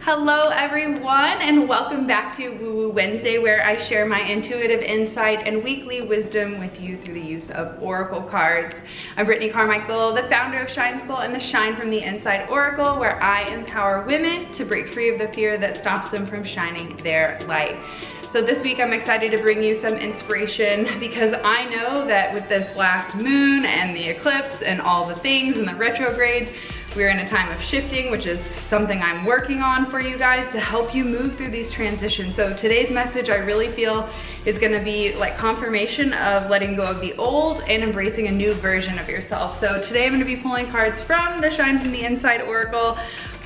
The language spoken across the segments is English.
Hello everyone, and welcome back to Woo Woo Wednesday, where I share my intuitive insight and weekly wisdom with you through the use of oracle cards. I'm Brittany Carmichael, the founder of Shine School and the Shine from the Inside Oracle, where I empower women to break free of the fear that stops them from shining their light. So this week I'm excited to bring you some inspiration because I know that with this last moon and the eclipse and all the things and the retrogrades, we're in a time of shifting, which is something I'm working on for you guys to help you move through these transitions. So today's message, I really feel, is gonna be like confirmation of letting go of the old and embracing a new version of yourself. So today I'm gonna be pulling cards from the Shine from the Inside Oracle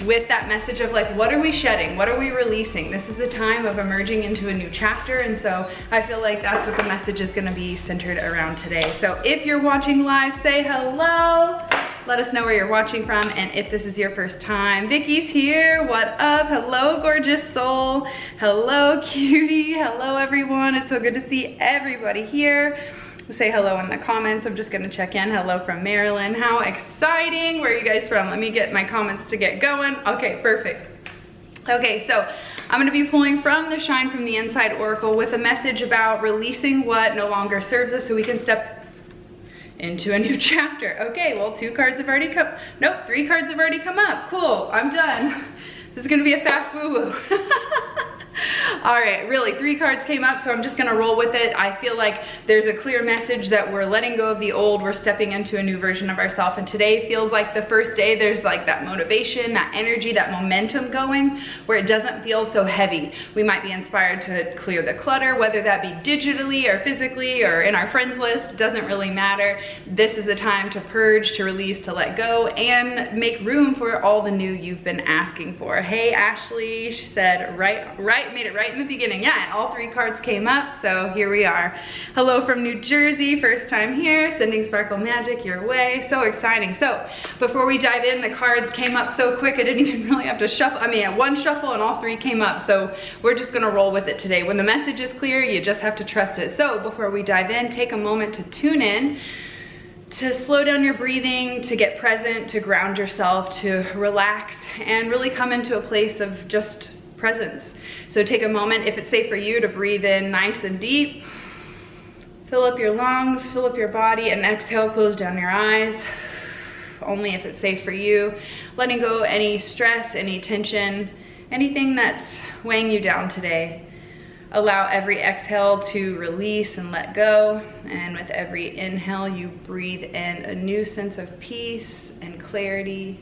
with that message of like, what are we shedding? What are we releasing? This is a time of emerging into a new chapter. And so I feel like that's what the message is gonna be centered around today. So if you're watching live, say hello. Let us know where you're watching from, and if this is your first time. Vicky's here, what up? Hello, gorgeous soul. Hello, cutie. Hello, everyone. It's so good to see everybody here. Say hello in the comments. I'm just gonna check in. Hello from Maryland. How exciting. Where are you guys from? Let me get my comments to get going. Okay, perfect. Okay, so I'm gonna be pulling from the Shine from the Inside Oracle with a message about releasing what no longer serves us so we can step into a new chapter. Okay, well, 2 cards have already come. Nope, 3 cards have already come up. Cool, I'm done. This is gonna be a fast woo-woo. All right, really, 3 cards came up, so I'm just gonna roll with it. I feel like there's a clear message that we're letting go of the old, we're stepping into a new version of ourselves, and today feels like the first day there's like that motivation, that energy, that momentum going, where it doesn't feel so heavy. We might be inspired to clear the clutter, whether that be digitally or physically or in our friends list, doesn't really matter. This is a time to purge, to release, to let go, and make room for all the new you've been asking for. Hey, Ashley, she said, right, made it right in the beginning. Yeah, and all 3 cards came up, so here we are. Hello from New Jersey, first time here, sending sparkle magic your way. So exciting. So before we dive in, the cards came up so quick I didn't even really have to shuffle. I mean, at 1 shuffle and all 3 came up, so we're just gonna roll with it today. When the message is clear, you just have to trust it. So before we dive in, take a moment to tune in, to slow down your breathing, to get present, to ground yourself, to relax, and really come into a place of just presence. So take a moment, if it's safe for you, to breathe in nice and deep. Fill up your lungs, fill up your body, and exhale, close down your eyes. Only if it's safe for you. Letting go any stress, any tension, anything that's weighing you down today. Allow every exhale to release and let go. And with every inhale, you breathe in a new sense of peace and clarity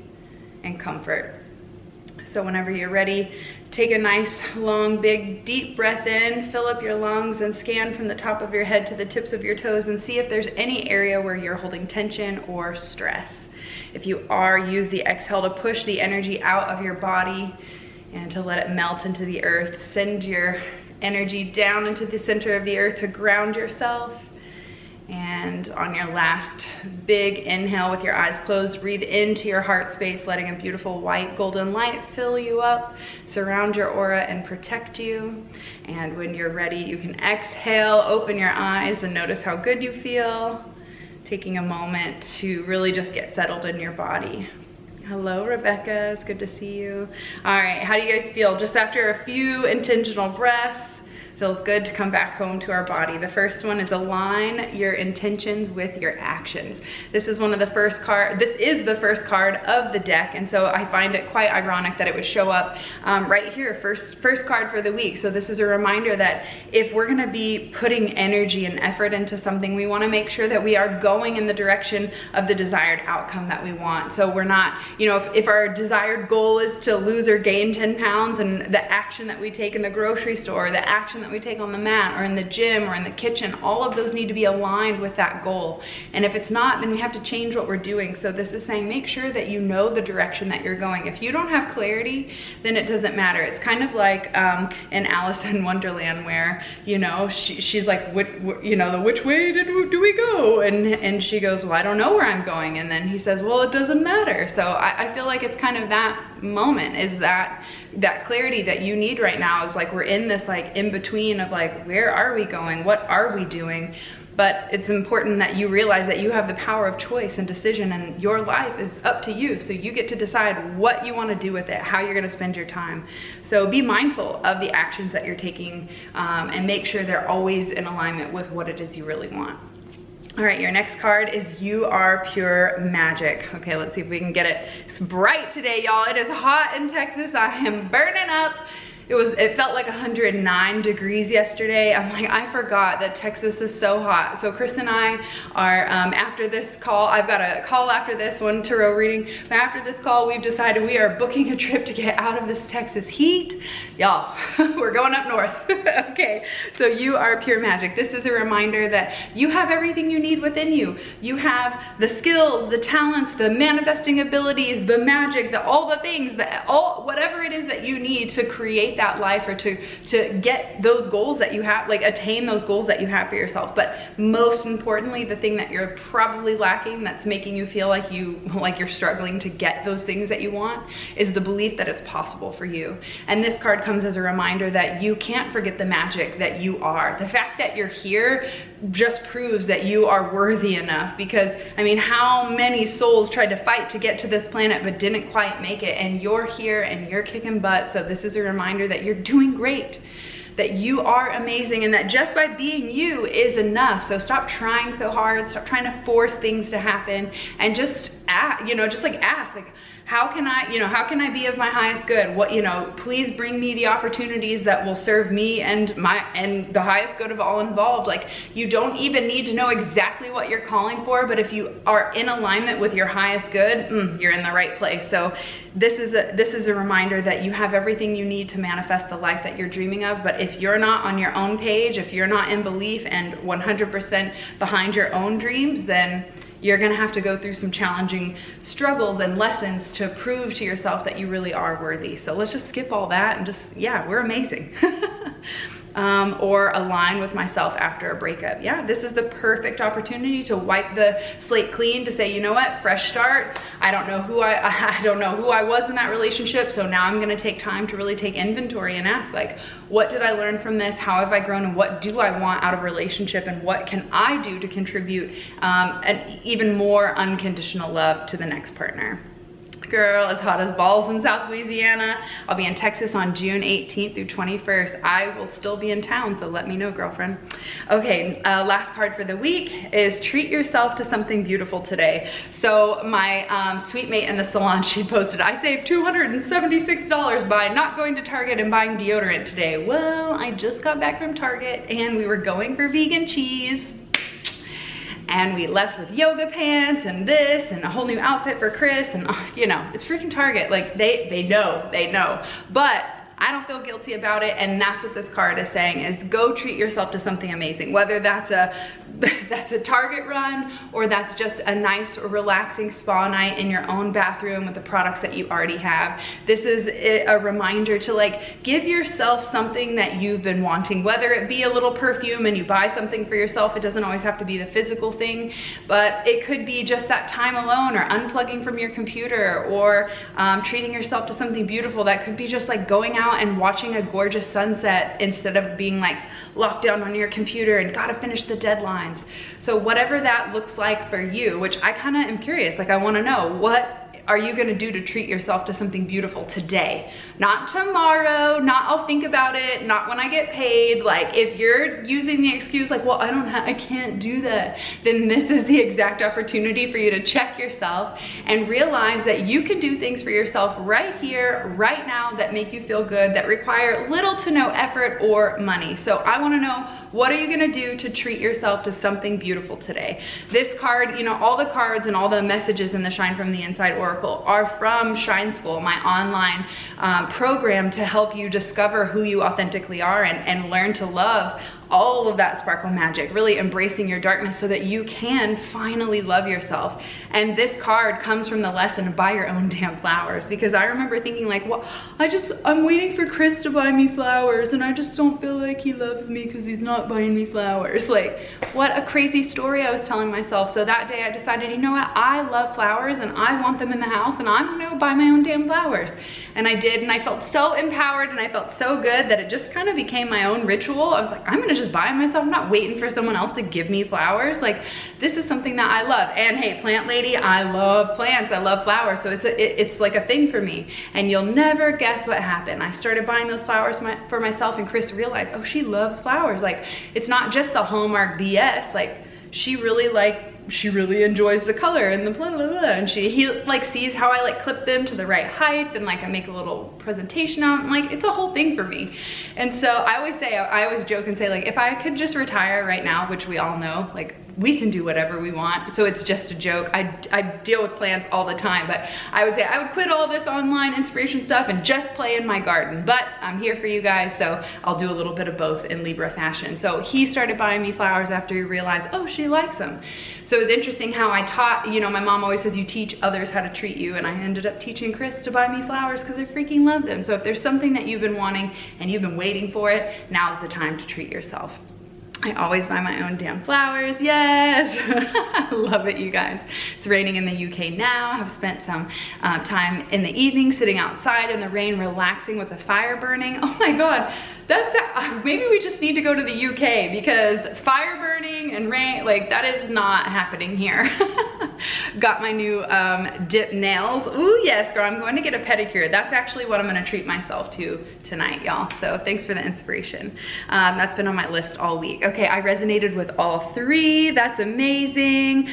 and comfort. So whenever you're ready, take a nice, long, big, deep breath in, fill up your lungs, and scan from the top of your head to the tips of your toes and see if there's any area where you're holding tension or stress. If you are, use the exhale to push the energy out of your body and to let it melt into the earth. Send your energy down into the center of the earth to ground yourself. And on your last big inhale with your eyes closed, breathe into your heart space, letting a beautiful white golden light fill you up, surround your aura, and protect you. And when you're ready, you can exhale, open your eyes, and notice how good you feel. Taking a moment to really just get settled in your body. Hello, Rebecca, it's good to see you. All right, how do you guys feel? Just after a few intentional breaths, feels good to come back home to our body. The first one is align your intentions with your actions. This is one of the first card. This is the first card of the deck, and so I find it quite ironic that it would show up right here, first card for the week. So this is a reminder that if we're gonna be putting energy and effort into something, we wanna make sure that we are going in the direction of the desired outcome that we want. So we're not, you know, if our desired goal is to lose or gain 10 pounds, and the action that we take in the grocery store, the action that we take on the mat or in the gym or in the kitchen, all of those need to be aligned with that goal. And if it's not, then we have to change what we're doing. So this is saying, make sure that you know the direction that you're going. If you don't have clarity, then it doesn't matter. It's kind of like in Alice in Wonderland, where, you know, she's like, you know, which way do we go? And she goes, well, I don't know where I'm going. And then he says, well, it doesn't matter. So I feel like it's kind of that moment, is that clarity that you need right now. Is like, we're in this like in between of like, where are we going? What are we doing? but it's important that you realize that you have the power of choice and decision, and your life is up to you. So you get to decide what you want to do with it, how you're going to spend your time. So be mindful of the actions that you're taking, and make sure they're always in alignment with what it is you really want. All right, your next card is You Are Pure Magic. Okay, let's see if we can get it. It's bright today, y'all. It is hot in Texas. I am burning up. It felt like 109 degrees yesterday. I'm like, I forgot that Texas is so hot. So Chris and I are, after this call, I've got a call after this one, tarot reading. But after this call, we've decided we are booking a trip to get out of this Texas heat. Y'all, we're going up north. Okay, so You Are Pure Magic. This is a reminder that you have everything you need within you. You have the skills, the talents, the manifesting abilities, the magic, all the things, whatever it is that you need to create that life, or to get those goals that you have, like attain those goals that you have for yourself. But most importantly, the thing that you're probably lacking, that's making you feel like you're struggling to get those things that you want, is the belief that it's possible for you. And this card comes as a reminder that you can't forget the magic that you are. The fact that you're here just proves that you are worthy enough, because I mean, how many souls tried to fight to get to this planet but didn't quite make it, and you're here and you're kicking butt. So this is a reminder that you're doing great, that you are amazing, and that just by being you is enough. So stop trying so hard, stop trying to force things to happen, and just ask, ask, how can I be of my highest good? Please bring me the opportunities that will serve me and the highest good of all involved. Like, you don't even need to know exactly what you're calling for, but if you are in alignment with your highest good, you're in the right place. So this is a reminder that you have everything you need to manifest the life that you're dreaming of. But if you're not on your own page, if you're not in belief and 100% behind your own dreams, then you're gonna have to go through some challenging struggles and lessons to prove to yourself that you really are worthy. So let's just skip all that and just, yeah, we're amazing. Or align with myself after a breakup. Yeah, this is the perfect opportunity to wipe the slate clean, to say, you know what, fresh start. I don't know who I was in that relationship, so now I'm gonna take time to really take inventory and ask, like, what did I learn from this? How have I grown? And what do I want out of a relationship? And what can I do to contribute an even more unconditional love to the next partner? Girl, it's hot as balls in South Louisiana. I'll be in Texas on June 18th through 21st. I will still be in town, so let me know, girlfriend. Okay, last card for the week is treat yourself to something beautiful today. So my sweet mate in the salon, she posted, I saved $276 by not going to Target and buying deodorant today. Well, I just got back from Target and we were going for vegan cheese. And we left with yoga pants and this and a whole new outfit for Chris, and it's freaking Target. Like, they know. But I don't feel guilty about it, and that's what this card is saying, is go treat yourself to something amazing. Whether that's a Target run, or that's just a nice relaxing spa night in your own bathroom with the products that you already have. This is a reminder to, like, give yourself something that you've been wanting, whether it be a little perfume and you buy something for yourself. It doesn't always have to be the physical thing, but it could be just that time alone, or unplugging from your computer, or treating yourself to something beautiful. That could be just like going out and watching a gorgeous sunset instead of being like locked down on your computer and gotta finish the deadlines. So whatever that looks like for you, which I kind of am curious, like, I want to know, what are you going to do to treat yourself to something beautiful today? Not tomorrow, not I'll think about it, not when I get paid. Like, if you're using the excuse like, well, I can't do that, then this is the exact opportunity for you to check yourself and realize that you can do things for yourself right here, right now, that make you feel good, that require little to no effort or money. So I want to know, what are you gonna do to treat yourself to something beautiful today? This card, all the cards and all the messages in the Shine from the Inside Oracle are from Shine School, my online program to help you discover who you authentically are and learn to love all of that sparkle magic, really embracing your darkness so that you can finally love yourself. And this card comes from the lesson of buy your own damn flowers, because I remember thinking like, well, I'm waiting for Chris to buy me flowers and I just don't feel like he loves me because he's not buying me flowers. Like, what a crazy story I was telling myself. So that day I decided, you know what, I love flowers and I want them in the house, and I'm gonna go buy my own damn flowers. And I did, and I felt so empowered and I felt so good that it just kind of became my own ritual. I was like, I'm gonna just buy them myself. I'm not waiting for someone else to give me flowers. Like, this is something that I love. And hey, plant lady, I love plants, I love flowers. So it's like a thing for me. And you'll never guess what happened. I started buying those flowers for myself, and Chris realized, oh, she loves flowers. Like, it's not just the Hallmark BS. Like, she really enjoys the color and the blah blah blah, and he like sees how I like clip them to the right height, and like I make a little presentation on it. Like, it's a whole thing for me. And so I always joke and say, like, if I could just retire right now, which we all know, like, we can do whatever we want, so it's just a joke. I deal with plants all the time, but I would say I would quit all this online inspiration stuff and just play in my garden. But I'm here for you guys, so I'll do a little bit of both in Libra fashion. So he started buying me flowers after he realized, oh, she likes them. So it was interesting how I taught, you know, my mom always says you teach others how to treat you, and I ended up teaching Chris to buy me flowers because I freaking love them. So if there's something that you've been wanting and you've been waiting for it, now's the time to treat yourself. I always buy my own damn flowers, yes. I love it, you guys. It's raining in the UK now. I've spent some time in the evening sitting outside in the rain, relaxing with the fire burning. Oh my God, maybe we just need to go to the UK, because fire burning and rain, like, that is not happening here. Got my new dip nails. Ooh, yes, girl, I'm going to get a pedicure. That's actually what I'm gonna treat myself to tonight, y'all. So thanks for the inspiration. That's been on my list all week. Okay, I resonated with all three. That's amazing.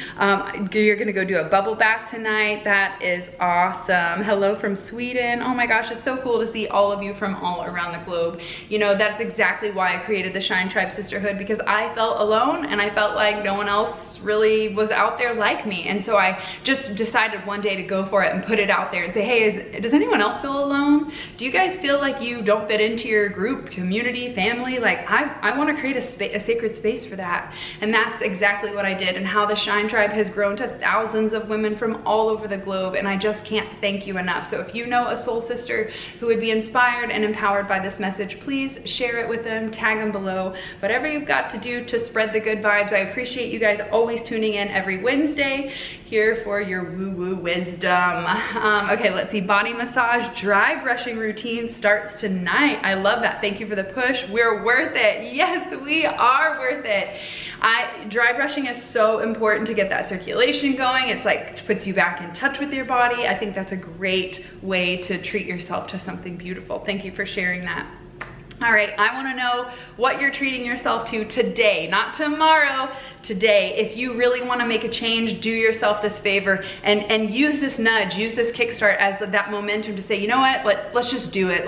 You're gonna go do a bubble bath tonight. That is awesome. Hello from Sweden. Oh my gosh, it's so cool to see all of you from all around the globe. You know, that's exactly why I created the Shine Tribe Sisterhood, because I felt alone and I felt like no one else really was out there like me. And so I just decided one day to go for it and put it out there and say, hey, does anyone else feel alone? Do you guys feel like you don't fit into your group, community, family? Like, I want to create a sacred space for that. And that's exactly what I did, and how the Shine Tribe has grown to thousands of women from all over the globe. And I just can't thank you enough. So if you know a soul sister who would be inspired and empowered by this message, please share it with them, tag them below, whatever you've got to do to spread the good vibes. I appreciate you guys always tuning in every Wednesday here for your woo-woo wisdom. Okay, let's see. Body massage, dry brushing routine starts tonight. I love that. Thank you for the push. We're worth it. Yes, we are worth it. Dry brushing is so important to get that circulation going. It's like, it puts you back in touch with your body. I think that's a great way to treat yourself to something beautiful. Thank you for sharing that. All right, I wanna know what you're treating yourself to today, not tomorrow, today. If you really wanna make a change, do yourself this favor and use this nudge, use this kickstart as that momentum to say, you know what, let's just do it.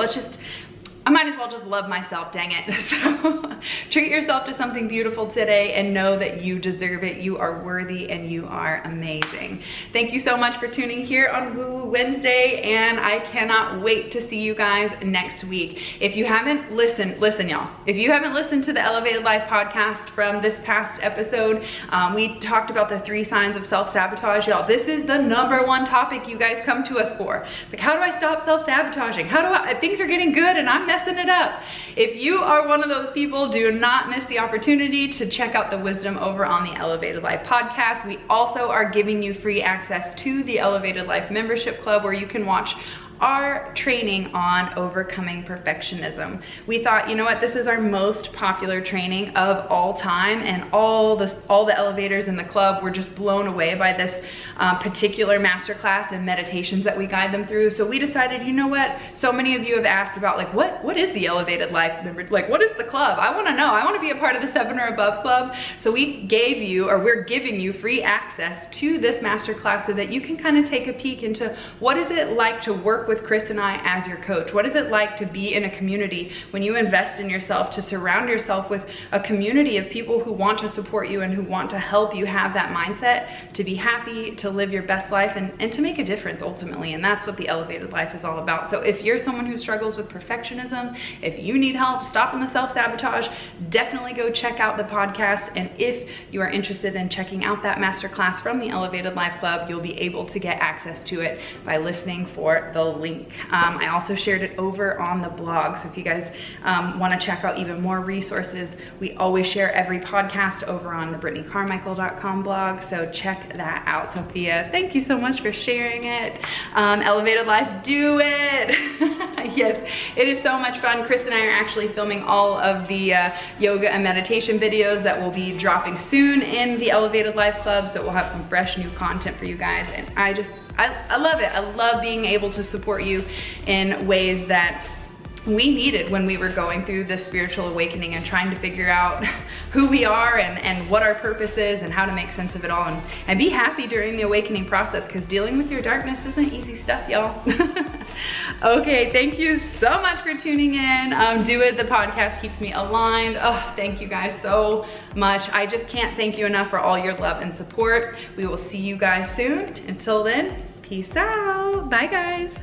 I might as well just love myself, dang it. So treat yourself to something beautiful today and know that you deserve it. You are worthy and you are amazing. Thank you so much for tuning here on Woo Woo Wednesday, and I cannot wait to see you guys next week. If you haven't listened, listen y'all. If you haven't listened to the Elevated Life podcast from this past episode, we talked about the 3 signs of self-sabotage, y'all. This is the #1 topic you guys come to us for. Like, how do I stop self-sabotaging? Things are getting good and I'm messing it up. If you are one of those people, do not miss the opportunity to check out the wisdom over on the Elevated Life podcast. We also are giving you free access to the Elevated Life membership club, where you can watch our training on overcoming perfectionism. We thought, you know what, this is our most popular training of all time, and all the elevators in the club were just blown away by this particular masterclass and meditations that we guide them through. So we decided, you know what, so many of you have asked about, like, what is the Elevated Life member, like, what is the club? I want to know. I want to be a part of the 7 or above club. So we're giving you free access to this masterclass so that you can kind of take a peek into what is it like to work with Chris and I as your coach. What is it like to be in a community when you invest in yourself, to surround yourself with a community of people who want to support you and who want to help you have that mindset to be happy, to live your best life, and to make a difference ultimately. And that's what the Elevated Life is all about. So if you're someone who struggles with perfectionism, if you need help stopping the self-sabotage, definitely go check out the podcast. And if you are interested in checking out that masterclass from the Elevated Life Club, you'll be able to get access to it by listening for the link. I also shared it over on the blog. So if you guys want to check out even more resources, we always share every podcast over on the BrittanyCarmichael.com blog. So check that out. Sophia, thank you so much for sharing it. Elevated Life, do it. Yes, it is so much fun. Chris and I are actually filming all of the yoga and meditation videos that will be dropping soon in the Elevated Life Club. So we'll have some fresh new content for you guys. And I love it. I love being able to support you in ways that we needed when we were going through this spiritual awakening and trying to figure out who we are and what our purpose is and how to make sense of it all, and be happy during the awakening process, because dealing with your darkness isn't easy stuff, y'all. Okay, thank you so much for tuning in. Do it, the podcast keeps me aligned. Oh, thank you guys so much. I just can't thank you enough for all your love and support. We will see you guys soon. Until then, peace out. Bye guys.